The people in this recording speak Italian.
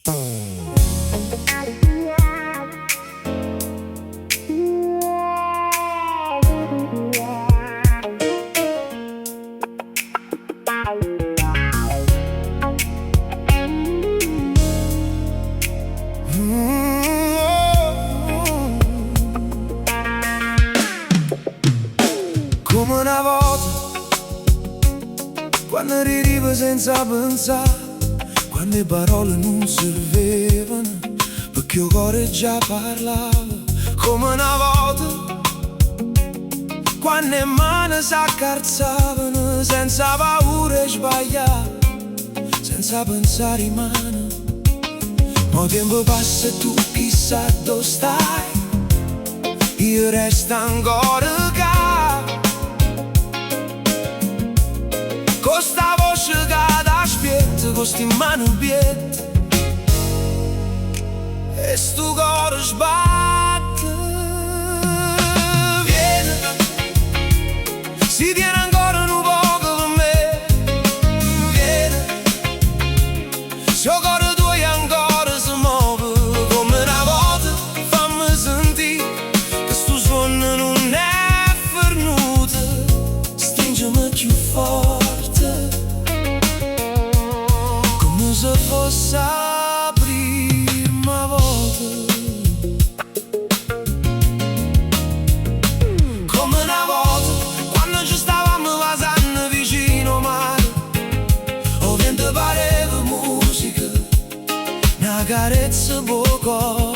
Come una volta, quando arriva senza pensare, quando le parole non servivano, perché il cuore già parlava. Come una volta, quando le mani si accarezzavano, senza paura di sbagliare, senza pensare in mano. Ma il tempo passa e tu chissà dove stai, io resto ancora qua. Con sta voce che da spietta, con sti mani biette, e sto cuore sbatte. Vieni, si tiene ancora un poco per me. Vieni, se il cuore tuo ancora si muove. Come una volta, fammi sentire che sto suono non è fernuto. Stringimi più forte, se fosse la prima volta. Come una volta, quando ci stavamo vasando vicino al mare, o vento pareva musica, una carezza poco.